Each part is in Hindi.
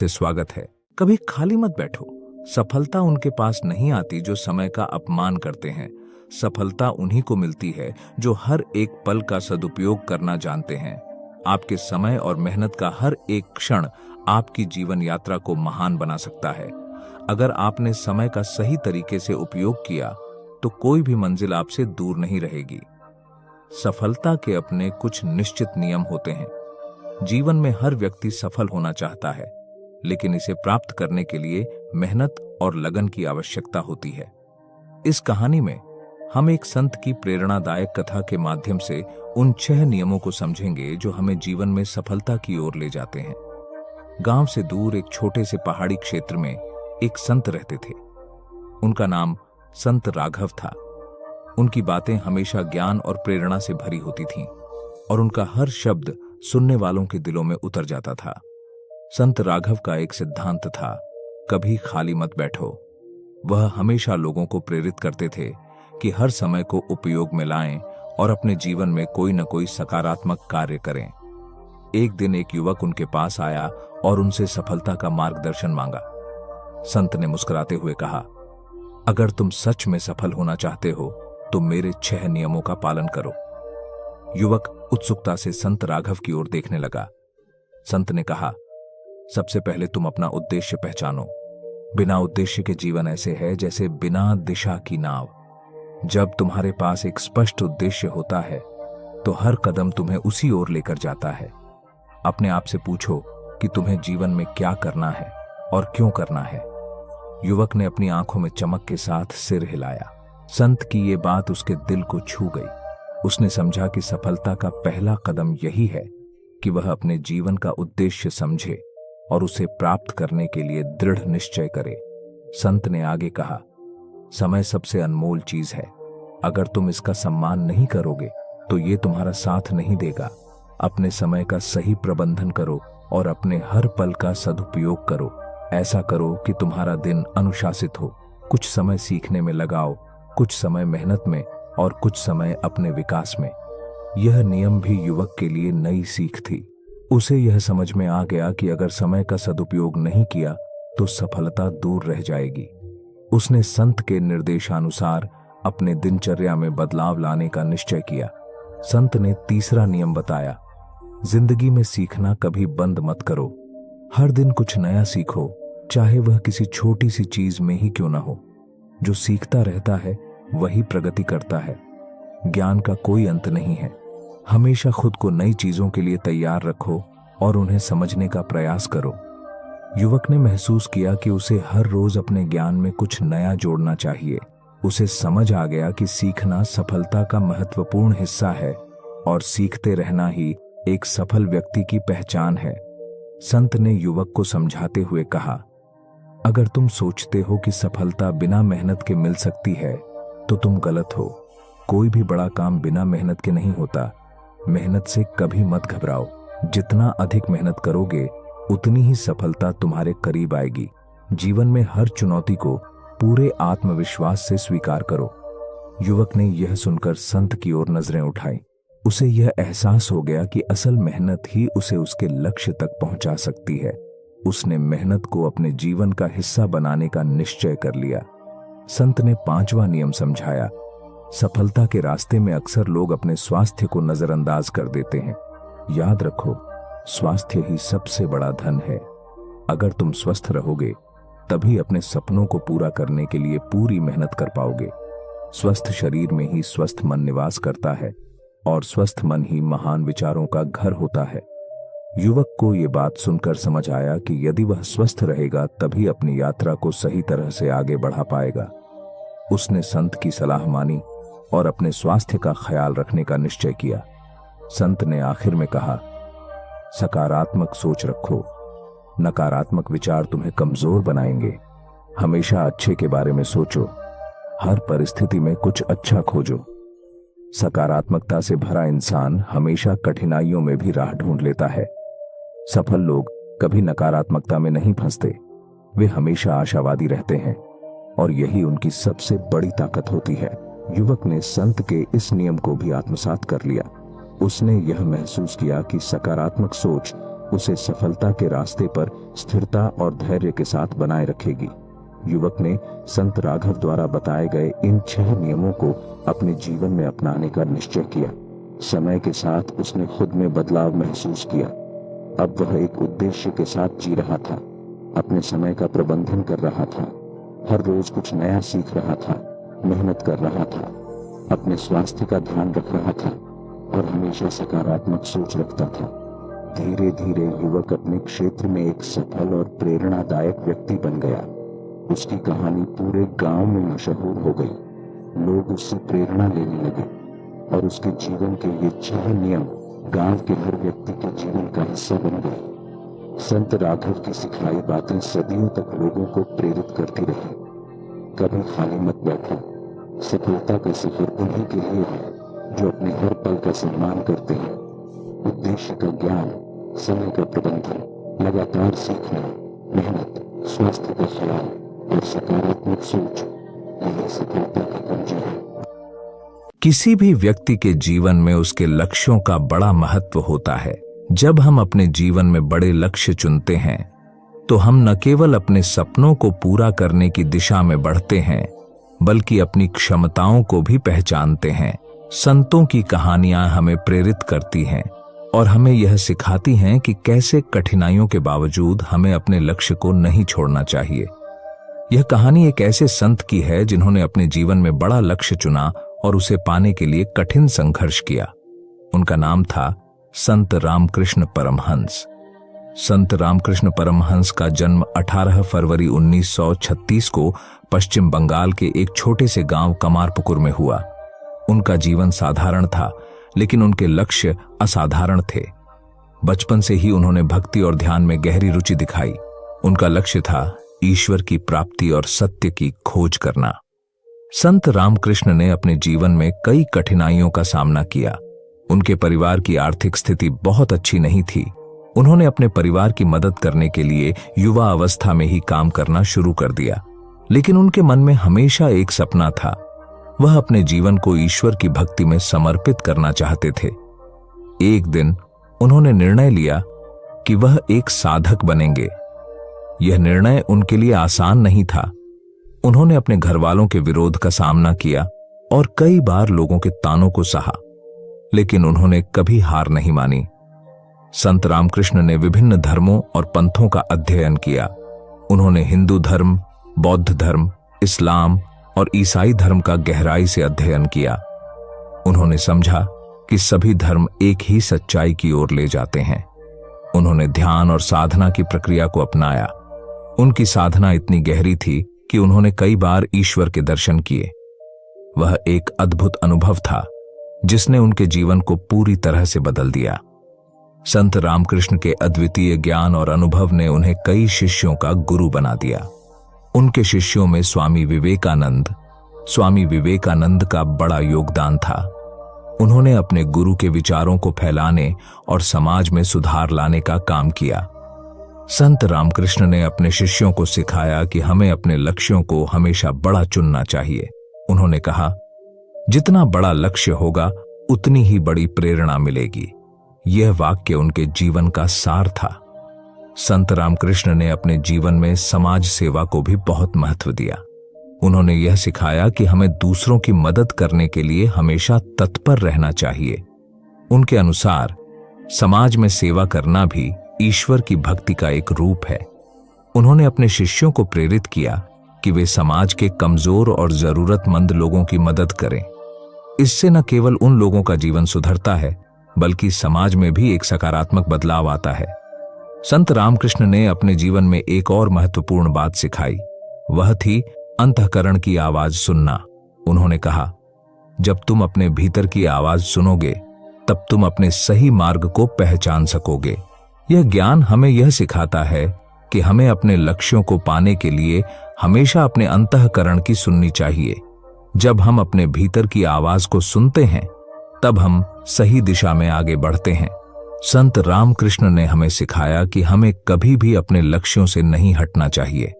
से स्वागत है। कभी खाली मत बैठो। सफलता उनके पास नहीं आती जो समय का अपमान करते हैं। सफलता उन्हीं को मिलती है जो हर एक पल का सदुपयोग करना जानते हैं। आपके समय और मेहनत का हर एक क्षण आपकी जीवन यात्रा को महान बना सकता है। अगर आपने समय का सही तरीके से उपयोग किया तो कोई भी मंजिल आपसे दूर नहीं रहेगी। सफलता के अपने कुछ निश्चित नियम होते हैं। जीवन में हर व्यक्ति सफल होना चाहता है, लेकिन इसे प्राप्त करने के लिए मेहनत और लगन की आवश्यकता होती है। इस कहानी में हम एक संत की प्रेरणादायक कथा के माध्यम से उन 6 नियमों को समझेंगे जो हमें जीवन में सफलता की ओर ले जाते हैं। गांव से दूर एक छोटे से पहाड़ी क्षेत्र में एक संत रहते थे। उनका नाम संत राघव था। उनकी बातें हमेशा ज्ञान और प्रेरणा से भरी होती थीं और उनका हर शब्द सुनने वालों के दिलों में उतर जाता था। संत राघव का एक सिद्धांत था, कभी खाली मत बैठो। वह हमेशा लोगों को प्रेरित करते थे कि हर समय को उपयोग में लाएं और अपने जीवन में कोई न कोई सकारात्मक कार्य करें। एक दिन एक युवक उनके पास आया और उनसे सफलता का मार्गदर्शन मांगा। संत ने मुस्कुराते हुए कहा, अगर तुम सच में सफल होना चाहते हो तो मेरे 6 नियमों का पालन करो। युवक उत्सुकता से संत राघव की ओर देखने लगा। संत ने कहा, सबसे पहले तुम अपना उद्देश्य पहचानो। बिना उद्देश्य के जीवन ऐसे है जैसे बिना दिशा की नाव। जब तुम्हारे पास एक स्पष्ट उद्देश्य होता है तो हर कदम तुम्हें उसी ओर लेकर जाता है। अपने आप से पूछो कि तुम्हें जीवन में क्या करना है और क्यों करना है। युवक ने अपनी आंखों में चमक के साथ सिर हिलाया। संत की ये बात उसके दिल को छू गई। उसने समझा कि सफलता का पहला कदम यही है कि वह अपने जीवन का उद्देश्य समझे और उसे प्राप्त करने के लिए दृढ़ निश्चय करे। संत ने आगे कहा, समय सबसे अनमोल चीज है। अगर तुम इसका सम्मान नहीं करोगे तो ये तुम्हारा साथ नहीं देगा। अपने समय का सही प्रबंधन करो और अपने हर पल का सदुपयोग करो। ऐसा करो कि तुम्हारा दिन अनुशासित हो। कुछ समय सीखने में लगाओ, कुछ समय मेहनत में और कुछ समय अपने विकास में। यह नियम भी युवक के लिए नई सीख थी। उसे यह समझ में आ गया कि अगर समय का सदुपयोग नहीं किया तो सफलता दूर रह जाएगी। उसने संत के निर्देशानुसार अपने दिनचर्या में बदलाव लाने का निश्चय किया। संत ने तीसरा नियम बताया, जिंदगी में सीखना कभी बंद मत करो। हर दिन कुछ नया सीखो, चाहे वह किसी छोटी सी चीज में ही क्यों ना हो। जो सीखता रहता है वही प्रगति करता है। ज्ञान का कोई अंत नहीं है। हमेशा खुद को नई चीजों के लिए तैयार रखो और उन्हें समझने का प्रयास करो। युवक ने महसूस किया कि उसे हर रोज अपने ज्ञान में कुछ नया जोड़ना चाहिए। उसे समझ आ गया कि सीखना सफलता का महत्वपूर्ण हिस्सा है और सीखते रहना ही एक सफल व्यक्ति की पहचान है। संत ने युवक को समझाते हुए कहा, अगर तुम सोचते हो कि सफलता बिना मेहनत के मिल सकती है तो तुम गलत हो। कोई भी बड़ा काम बिना मेहनत के नहीं होता। मेहनत से कभी मत घबराओ। जितना अधिक मेहनत करोगे उतनी ही सफलता तुम्हारे करीब आएगी। जीवन में हर चुनौती को पूरे आत्मविश्वास से स्वीकार करो। युवक ने यह सुनकर संत की ओर नजरें उठाई। उसे यह एहसास हो गया कि असल मेहनत ही उसे उसके लक्ष्य तक पहुंचा सकती है। उसने मेहनत को अपने जीवन का हिस्सा बनाने का निश्चय कर लिया। संत ने 5वां नियम समझाया, सफलता के रास्ते में अक्सर लोग अपने स्वास्थ्य को नजरअंदाज कर देते हैं। याद रखो, स्वास्थ्य ही सबसे बड़ा धन है। अगर तुम स्वस्थ रहोगे तभी अपने सपनों को पूरा करने के लिए पूरी मेहनत कर पाओगे। स्वस्थ शरीर में ही स्वस्थ मन निवास करता है और स्वस्थ मन ही महान विचारों का घर होता है। युवक को यह बात सुनकर समझ आया कि यदि वह स्वस्थ रहेगा तभी अपनी यात्रा को सही तरह से आगे बढ़ा पाएगा। उसने संत की सलाह मानी और अपने स्वास्थ्य का ख्याल रखने का निश्चय किया। संत ने आखिर में कहा, सकारात्मक सोच रखो। नकारात्मक विचार तुम्हें कमजोर बनाएंगे। हमेशा अच्छे के बारे में सोचो। हर परिस्थिति में कुछ अच्छा खोजो। सकारात्मकता से भरा इंसान हमेशा कठिनाइयों में भी राह ढूंढ लेता है। सफल लोग कभी नकारात्मकता में नहीं फंसते। वे हमेशा आशावादी रहते हैं और यही उनकी सबसे बड़ी ताकत होती है। युवक ने संत के इस नियम को भी आत्मसात कर लिया। उसने यह महसूस किया कि सकारात्मक सोच उसे सफलता के रास्ते पर स्थिरता और धैर्य के साथ बनाए रखेगी। युवक ने संत राघव द्वारा बताए गए इन 6 नियमों को अपने जीवन में अपनाने का निश्चय किया। समय के साथ उसने खुद में बदलाव महसूस किया। अब वह एक उद्देश्य के साथ जी रहा था, अपने समय का प्रबंधन कर रहा था, हर रोज कुछ नया सीख रहा था, मेहनत कर रहा था, अपने स्वास्थ्य का ध्यान रख रहा था और हमेशा सकारात्मक सोच रखता था। धीरे धीरे युवक अपने क्षेत्र में एक सफल और प्रेरणादायक व्यक्ति बन गया। उसकी कहानी पूरे गांव में मशहूर हो गई। लोग उससे प्रेरणा लेने लगे और उसके जीवन के ये 6 नियम गांव के हर व्यक्ति के जीवन का हिस्सा बन गए। संत राघव की सिखाई बातें सदियों तक लोगों को प्रेरित करती रही। कभी खाली मत बैठो। सफलता का सफर उन्हीं के लिए है जो अपने हर पल का सम्मान करते हैं। उद्देश्य का ज्ञान, समय का प्रबंधन, लगातार सीखना, मेहनत, स्वास्थ्य का ख्याल और सकारात्मक सोच, यही सफलता की कुंजी है। किसी भी व्यक्ति के जीवन में उसके लक्ष्यों का बड़ा महत्व होता है। जब हम अपने जीवन में बड़े लक्ष्य चुनते हैं तो हम न केवल अपने सपनों को पूरा करने की दिशा में बढ़ते हैं, बल्कि अपनी क्षमताओं को भी पहचानते हैं। संतों की कहानियां हमें प्रेरित करती हैं और हमें यह सिखाती हैं कि कैसे कठिनाइयों के बावजूद हमें अपने लक्ष्य को नहीं छोड़ना चाहिए। यह कहानी एक ऐसे संत की है जिन्होंने अपने जीवन में बड़ा लक्ष्य चुना और उसे पाने के लिए कठिन संघर्ष किया। उनका नाम था संत रामकृष्ण परमहंस। संत रामकृष्ण परमहंस का जन्म 18 फरवरी 1936 को पश्चिम बंगाल के एक छोटे से गांव कमारपुकुर में हुआ। उनका जीवन साधारण था, लेकिन उनके लक्ष्य असाधारण थे। बचपन से ही उन्होंने भक्ति और ध्यान में गहरी रुचि दिखाई। उनका लक्ष्य था ईश्वर की प्राप्ति और सत्य की खोज करना। संत रामकृष्ण ने अपने जीवन में कई कठिनाइयों का सामना किया। उनके परिवार की आर्थिक स्थिति बहुत अच्छी नहीं थी। उन्होंने अपने परिवार की मदद करने के लिए युवा अवस्था में ही काम करना शुरू कर दिया, लेकिन उनके मन में हमेशा एक सपना था। वह अपने जीवन को ईश्वर की भक्ति में समर्पित करना चाहते थे। एक दिन उन्होंने निर्णय लिया कि वह एक साधक बनेंगे। यह निर्णय उनके लिए आसान नहीं था। उन्होंने अपने घर वालों के विरोध का सामना किया और कई बार लोगों के तानों को सहा, लेकिन उन्होंने कभी हार नहीं मानी। संत रामकृष्ण ने विभिन्न धर्मों और पंथों का अध्ययन किया। उन्होंने हिंदू धर्म, बौद्ध धर्म, इस्लाम और ईसाई धर्म का गहराई से अध्ययन किया। उन्होंने समझा कि सभी धर्म एक ही सच्चाई की ओर ले जाते हैं। उन्होंने ध्यान और साधना की प्रक्रिया को अपनाया। उनकी साधना इतनी गहरी थी कि उन्होंने कई बार ईश्वर के दर्शन किए। वह एक अद्भुत अनुभव था जिसने उनके जीवन को पूरी तरह से बदल दिया। संत रामकृष्ण के अद्वितीय ज्ञान और अनुभव ने उन्हें कई शिष्यों का गुरु बना दिया। उनके शिष्यों में स्वामी विवेकानंद का बड़ा योगदान था। उन्होंने अपने गुरु के विचारों को फैलाने और समाज में सुधार लाने का काम किया। संत रामकृष्ण ने अपने शिष्यों को सिखाया कि हमें अपने लक्ष्यों को हमेशा बड़ा चुनना चाहिए। उन्होंने कहा, जितना बड़ा लक्ष्य होगा उतनी ही बड़ी प्रेरणा मिलेगी। यह वाक्य उनके जीवन का सार था। संत रामकृष्ण ने अपने जीवन में समाज सेवा को भी बहुत महत्व दिया। उन्होंने यह सिखाया कि हमें दूसरों की मदद करने के लिए हमेशा तत्पर रहना चाहिए। उनके अनुसार समाज में सेवा करना भी ईश्वर की भक्ति का एक रूप है। उन्होंने अपने शिष्यों को प्रेरित किया कि वे समाज के कमजोर और जरूरतमंद लोगों की मदद करें। इससे न केवल उन लोगों का जीवन सुधरता है, बल्कि समाज में भी एक सकारात्मक बदलाव आता है। संत रामकृष्ण ने अपने जीवन में एक और महत्वपूर्ण बात सिखाई। वह थी अंतःकरण की आवाज सुनना। उन्होंने कहा, जब तुम अपने भीतर की आवाज सुनोगे तब तुम अपने सही मार्ग को पहचान सकोगे। यह ज्ञान हमें यह सिखाता है कि हमें अपने लक्ष्यों को पाने के लिए हमेशा अपने अंतःकरण की सुननी चाहिए। जब हम अपने भीतर की आवाज को सुनते हैं तब हम सही दिशा में आगे बढ़ते हैं। संत रामकृष्ण ने हमें सिखाया कि हमें कभी भी अपने लक्ष्यों से नहीं हटना चाहिए।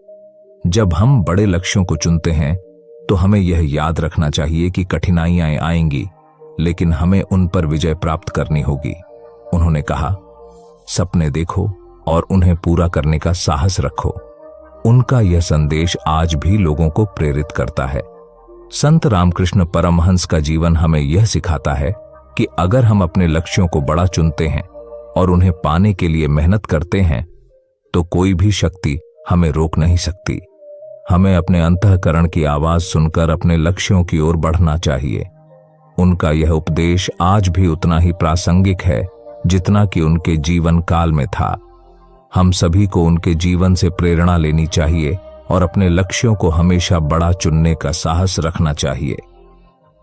जब हम बड़े लक्ष्यों को चुनते हैं तो हमें यह याद रखना चाहिए कि कठिनाइयां आएंगी, लेकिन हमें उन पर विजय प्राप्त करनी होगी। उन्होंने कहा, सपने देखो और उन्हें पूरा करने का साहस रखो। उनका यह संदेश आज भी लोगों को प्रेरित करता है। संत रामकृष्ण परमहंस का जीवन हमें यह सिखाता है कि अगर हम अपने लक्ष्यों को बड़ा चुनते हैं और उन्हें पाने के लिए मेहनत करते हैं तो कोई भी शक्ति हमें रोक नहीं सकती। हमें अपने अंतःकरण की आवाज सुनकर अपने लक्ष्यों की ओर बढ़ना चाहिए। उनका यह उपदेश आज भी उतना ही प्रासंगिक है जितना कि उनके जीवन काल में था। हम सभी को उनके जीवन से प्रेरणा लेनी चाहिए और अपने लक्ष्यों को हमेशा बड़ा चुनने का साहस रखना चाहिए।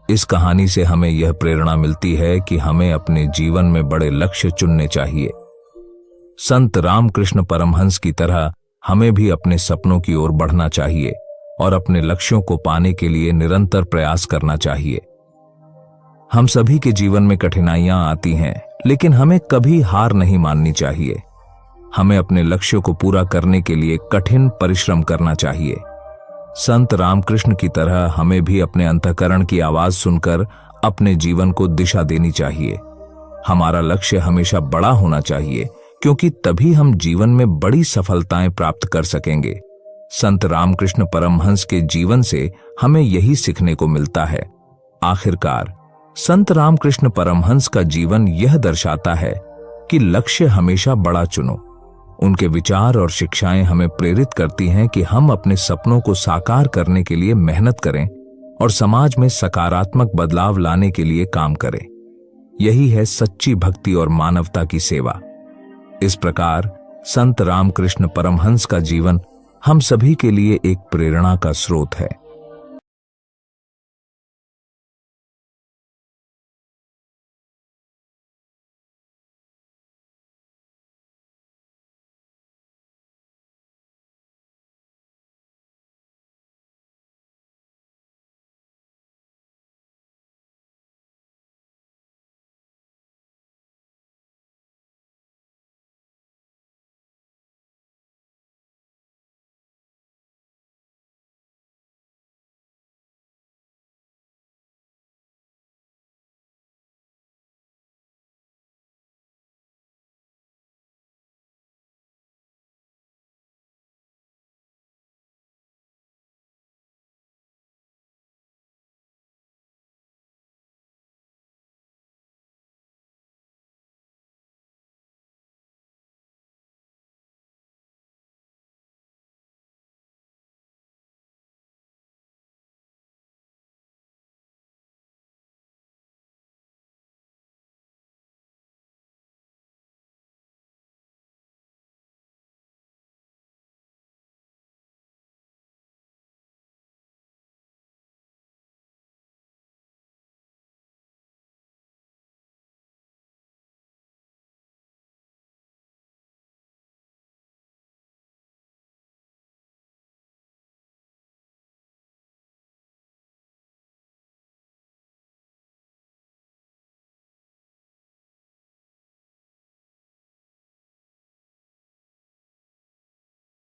इस कहानी से हमें यह प्रेरणा मिलती है कि हमें अपने जीवन में बड़े लक्ष्य चुनने चाहिए। संत रामकृष्ण परमहंस की तरह हमें भी अपने सपनों की ओर बढ़ना चाहिए और अपने लक्ष्यों को पाने के लिए निरंतर प्रयास करना चाहिए। हम सभी के जीवन में कठिनाइयां आती हैं, लेकिन हमें कभी हार नहीं माननी चाहिए। हमें अपने लक्ष्यों को पूरा करने के लिए कठिन परिश्रम करना चाहिए। संत रामकृष्ण की तरह हमें भी अपने अंतःकरण की आवाज सुनकर अपने जीवन को दिशा देनी चाहिए। हमारा लक्ष्य हमेशा बड़ा होना चाहिए, क्योंकि तभी हम जीवन में बड़ी सफलताएं प्राप्त कर सकेंगे। संत रामकृष्ण परमहंस के जीवन से हमें यही सीखने को मिलता है। आखिरकार संत रामकृष्ण परमहंस का जीवन यह दर्शाता है कि लक्ष्य हमेशा बड़ा चुनो। उनके विचार और शिक्षाएं हमें प्रेरित करती हैं कि हम अपने सपनों को साकार करने के लिए मेहनत करें और समाज में सकारात्मक बदलाव लाने के लिए काम करें। यही है सच्ची भक्ति और मानवता की सेवा। इस प्रकार संत रामकृष्ण परमहंस का जीवन हम सभी के लिए एक प्रेरणा का स्रोत है।